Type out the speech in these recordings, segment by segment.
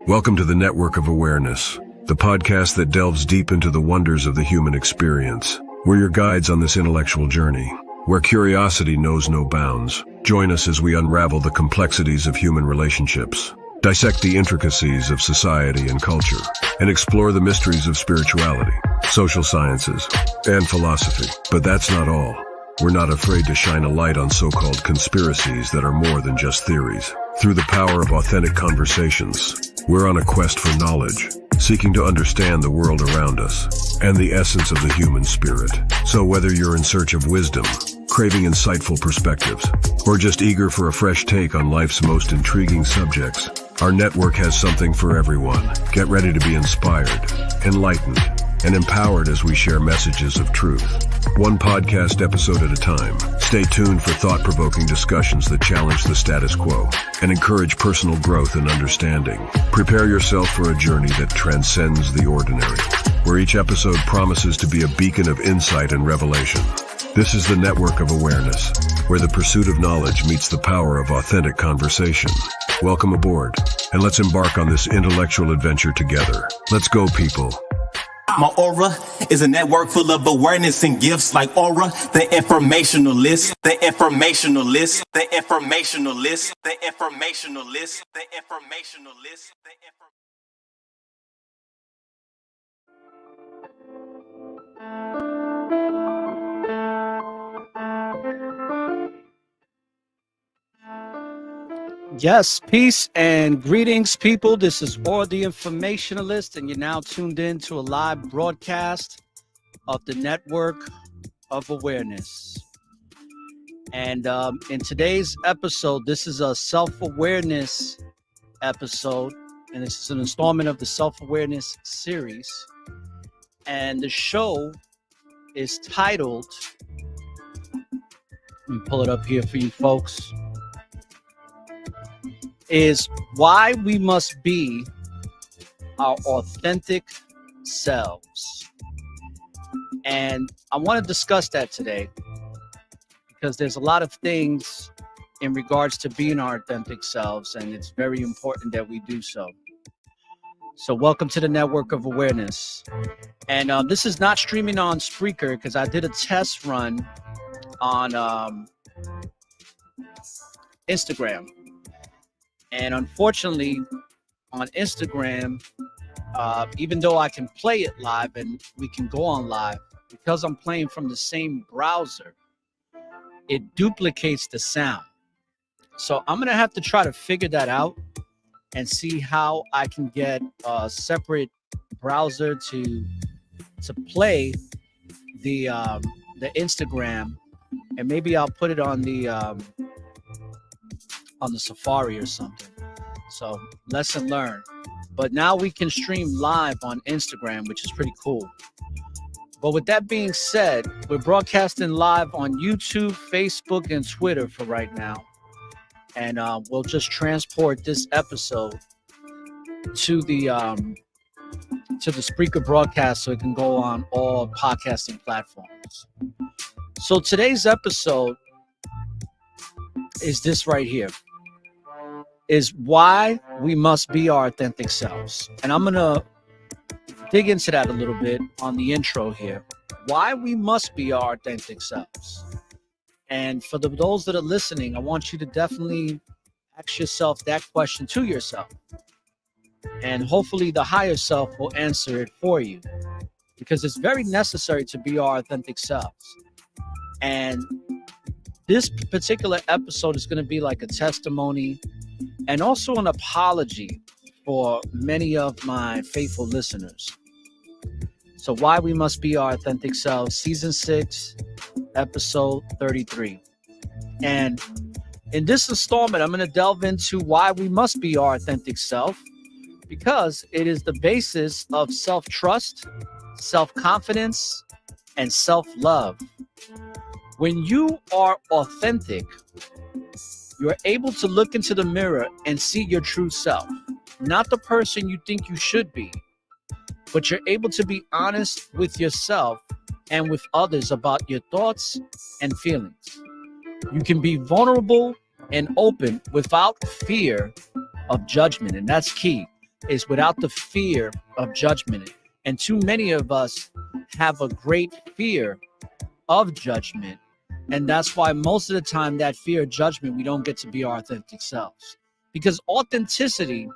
Welcome to the Network of Awareness, the podcast that delves deep into the wonders of the human experience. We're your guides on this intellectual journey, where curiosity knows no bounds. Join us as we unravel the complexities of human relationships, dissect the intricacies of society and culture, and explore the mysteries of spirituality, social sciences, and philosophy. But that's not all. We're not afraid to shine a light on so-called conspiracies that are more than just theories. Through the power of authentic conversations, we're on a quest for knowledge, seeking to understand the world around us and the essence of the human spirit. So whether you're in search of wisdom, craving insightful perspectives, or just eager for a fresh take on life's most intriguing subjects, our network has something for everyone. Get ready to be inspired, enlightened, and empowered as we share messages of truth, one podcast episode at a time. Stay tuned for thought-provoking discussions that challenge the status quo and encourage personal growth and understanding. Prepare yourself for a journey that transcends the ordinary, where each episode promises to be a beacon of insight and revelation. This is the Network of Awareness, where the pursuit of knowledge meets the power of authentic conversation. Welcome aboard, and let's embark on this intellectual adventure together. Let's go, people. My aura is a network full of awareness and gifts like ORRA The Informationalist, The Informationalist, The Informationalist, The Informationalist, The Informationalist, The Yes, peace and greetings, people. This is ORRA The Informationalist, and you're now tuned in to a live broadcast of the Network of Awareness. And in today's episode, this is a self-awareness episode, and this is an installment of the self-awareness series. And the show is titled, let me pull it up here for you folks, is Why We Must Be Our Authentic Selves. And I want to discuss that today because there's a lot of things in regards to being our authentic selves, and it's very important that we do so. So welcome to the Network of Awareness. And this is not streaming on Spreaker because I did a test run on Instagram. And unfortunately, on Instagram, even though I can play it live and we can go on live, because I'm playing from the same browser, it duplicates the sound. So I'm going to have to try to figure that out and see how I can get a separate browser to play the Instagram, and maybe I'll put it on the Safari or something. So lesson learned. But now we can stream live on Instagram, which is pretty cool. But with that being said, we're broadcasting live on YouTube, Facebook, and Twitter for right now. And we'll just transport this episode to the Spreaker broadcast so it can go on all podcasting platforms. So today's episode is this right here, is why we must be our authentic selves. And I'm going to dig into that a little bit on the intro here. Why we must be our authentic selves. And for those that are listening, I want you to definitely ask yourself that question to yourself. And hopefully the higher self will answer it for you, because it's very necessary to be our authentic selves. And this particular episode is going to be like a testimony and also an apology for many of my faithful listeners. So why we must be our authentic selves, season 6, episode 33. And in this installment, I'm going to delve into why we must be our authentic self, because it is the basis of self-trust, self-confidence, and self-love. When you are authentic, you're able to look into the mirror and see your true self, not the person you think you should be, but you're able to be honest with yourself and with others about your thoughts and feelings. You can be vulnerable and open without fear of judgment, and that's key. is without the fear of judgment. And too many of us have a great fear of judgment. And that's why most of the time, that fear of judgment, we don't get to be our authentic selves. Because authenticity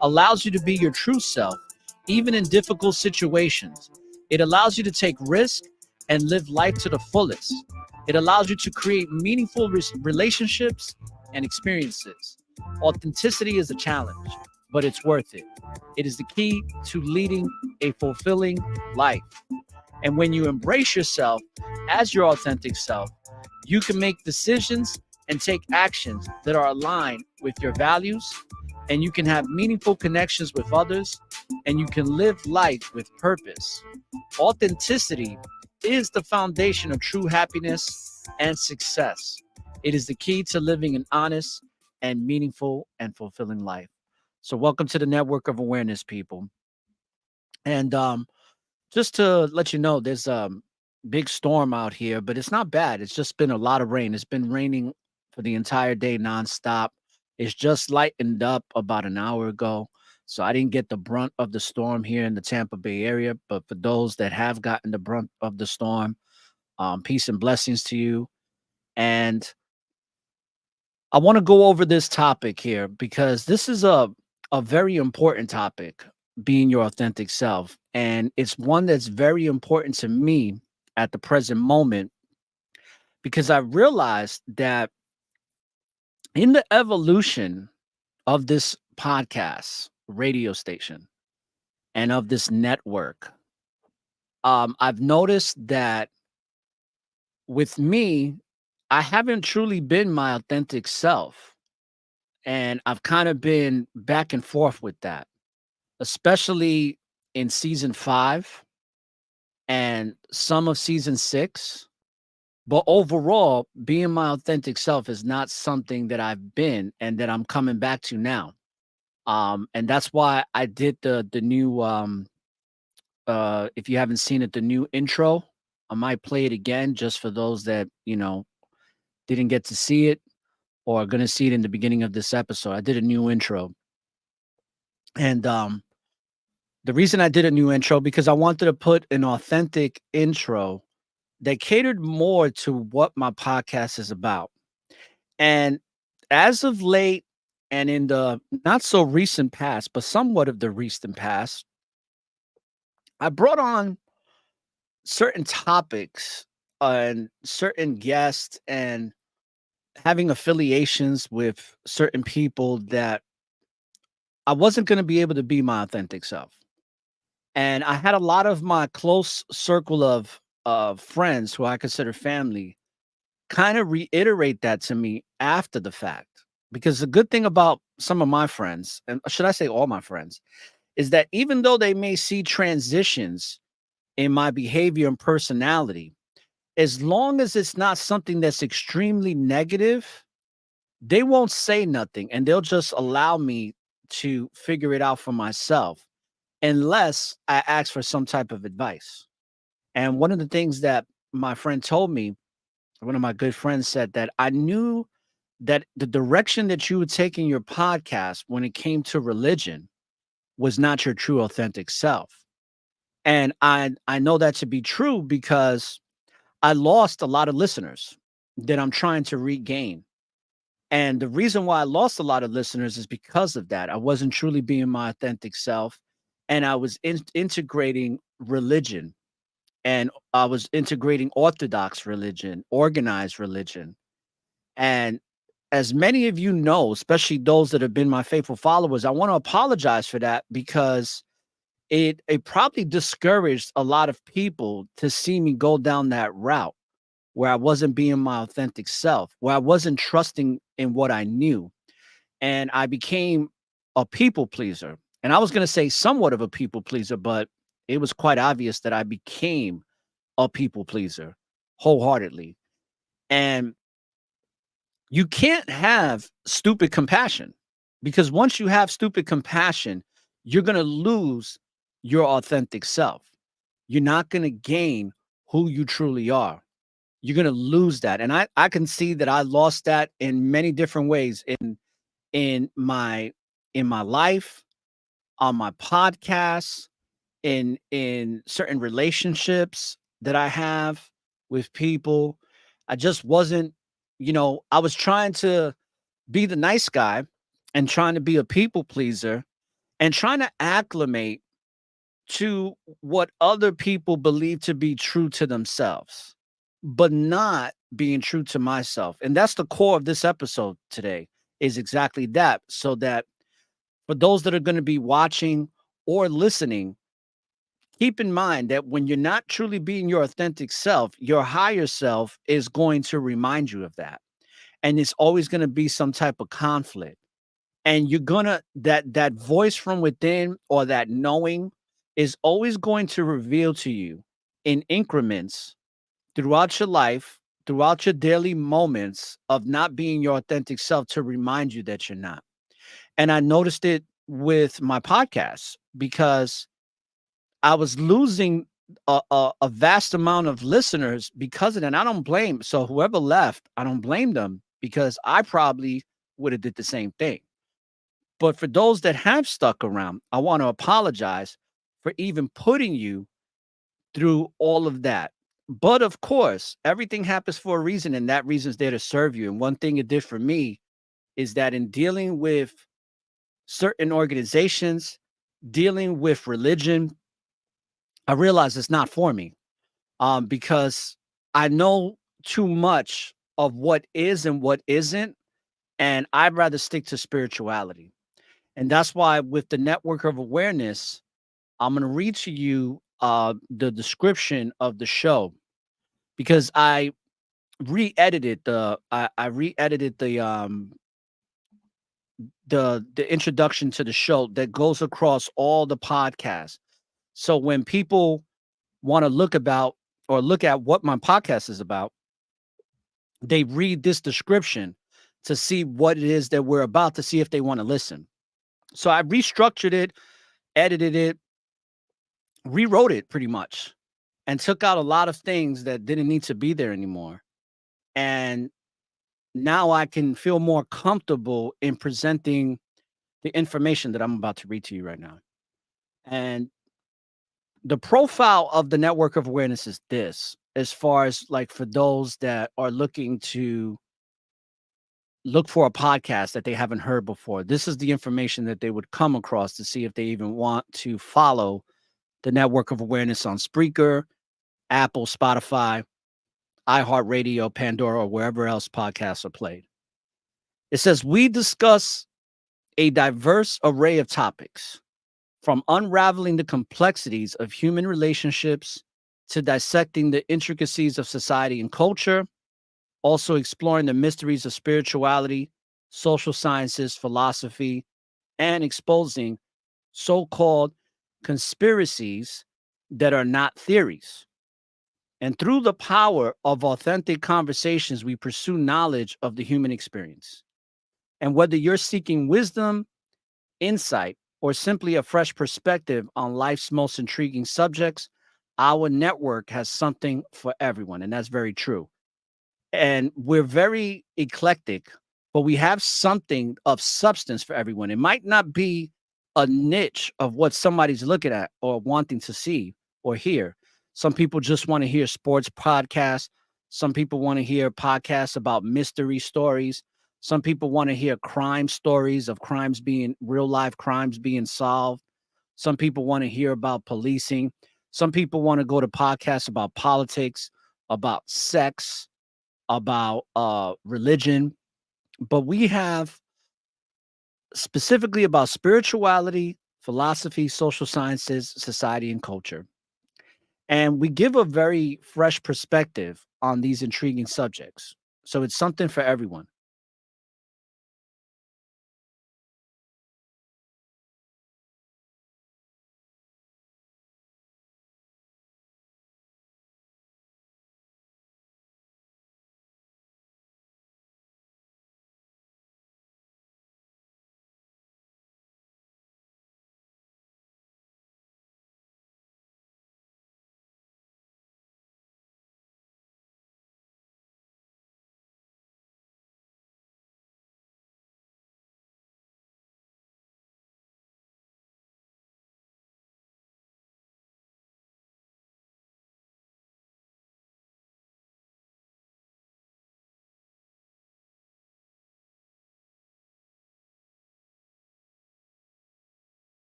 allows you to be your true self, even in difficult situations. It allows you to take risk and live life to the fullest. It allows you to create meaningful relationships and experiences. Authenticity is a challenge, but it's worth it. It is the key to leading a fulfilling life. And when you embrace yourself as your authentic self, you can make decisions and take actions that are aligned with your values, and you can have meaningful connections with others, and you can live life with purpose. Authenticity is the foundation of true happiness and success. It is the key to living an honest and meaningful and fulfilling life. So welcome to the Network of Awareness, people. And just to let you know, there's a big storm out here, but it's not bad. It's just been a lot of rain. It's been raining for the entire day nonstop. It's just lightened up about an hour ago. So I didn't get the brunt of the storm here in the Tampa Bay area. But for those that have gotten the brunt of the storm, peace and blessings to you. And I want to go over this topic here because this is a very important topic, being your authentic self. And it's one that's very important to me at the present moment because I realized that in the evolution of this podcast radio station and of this network, I've noticed that with me, I haven't truly been my authentic self. And I've kind of been back and forth with that, especially in season 5 and some of season 6. But overall, being my authentic self is not something that I've been and that I'm coming back to now. And that's why I did the new if you haven't seen it, the new intro. I might play it again just for those that, didn't get to see it or are gonna see it in the beginning of this episode. I did a new intro. And the reason I did a new intro because I wanted to put an authentic intro that catered more to what my podcast is about. And as of late, and in the not so recent past, but somewhat of the recent past, I brought on certain topics and certain guests and having affiliations with certain people that I wasn't going to be able to be my authentic self. And I had a lot of my close circle of friends who I consider family kind of reiterate that to me after the fact. Because the good thing about some of my friends, and should I say all my friends, is that even though they may see transitions in my behavior and personality, as long as it's not something that's extremely negative, they won't say nothing and they'll just allow me to figure it out for myself unless I ask for some type of advice. And one of the things that my friend told me, one of my good friends said that I knew that the direction that you would take in your podcast when it came to religion was not your true authentic self. And I know that to be true because I lost a lot of listeners that I'm trying to regain. And the reason why I lost a lot of listeners is because of that. I wasn't truly being my authentic self, and I was integrating religion, and I was integrating orthodox religion, organized religion. And as many of you know, especially those that have been my faithful followers, I want to apologize for that because it probably discouraged a lot of people to see me go down that route where I wasn't being my authentic self, where I wasn't trusting in what I knew. And I became a people pleaser. And I was going to say somewhat of a people pleaser, but it was quite obvious that I became a people pleaser wholeheartedly. And you can't have stupid compassion because once you have stupid compassion, you're going to lose your authentic self. You're not going to gain who you truly are. You're going to lose that. And I can see that I lost that in many different ways in my in my life, on my podcasts, in certain relationships that I have with people. I just wasn't, I was trying to be the nice guy and trying to be a people pleaser and trying to acclimate to what other people believe to be true to themselves, but not being true to myself. And that's the core of this episode today, is exactly that. So that for those that are going to be watching or listening, keep in mind that when you're not truly being your authentic self, your higher self is going to remind you of that. And it's always going to be some type of conflict. And you're gonna that voice from within, or that knowing, is always going to reveal to you in increments throughout your life, throughout your daily moments of not being your authentic self, to remind you that you're not. And I noticed it with my podcast, because I was losing a vast amount of listeners because of that. And I don't blame, so whoever left, I don't blame them, because I probably would have did the same thing. But for those that have stuck around, I want to apologize for even putting you through all of that. But of course, everything happens for a reason, and that reason's there to serve you. And one thing it did for me is that in dealing with certain organizations, dealing with religion, I realized it's not for me. Because I know too much of what is and what isn't, and I'd rather stick to spirituality. And that's why with the network of awareness, I'm going to read to you the description of the show, because I re-edited the introduction to the show that goes across all the podcasts. So when people want to look at what my podcast is about, they read this description to see what it is that we're about, to see if they want to listen. So I restructured it, edited it, rewrote it pretty much, and took out a lot of things that didn't need to be there anymore. And now I can feel more comfortable in presenting the information that I'm about to read to you right now. And the profile of the network of awareness is this, as far as like for those that are looking to look for a podcast that they haven't heard before. This is the information that they would come across to see if they even want to follow the network of awareness on Spreaker, Apple, Spotify, iHeartRadio, Pandora, or wherever else podcasts are played. It says, we discuss a diverse array of topics, from unraveling the complexities of human relationships to dissecting the intricacies of society and culture, also exploring the mysteries of spirituality, social sciences, philosophy, and exposing so-called conspiracies that are not theories. And through the power of authentic conversations, we pursue knowledge of the human experience. And whether you're seeking wisdom, insight, or simply a fresh perspective on life's most intriguing subjects, our network has something for everyone. And that's very true. And we're very eclectic, but we have something of substance for everyone. It might not be a niche of what somebody's looking at or wanting to see or hear. Some people just want to hear sports podcasts. Some people want to hear podcasts about mystery stories. Some people want to hear crime stories of real life crimes being solved. Some people want to hear about policing. Some people want to go to podcasts about politics, about sex, about religion. But we have specifically about spirituality, philosophy, social sciences, society, and culture. And we give a very fresh perspective on these intriguing subjects. So it's something for everyone.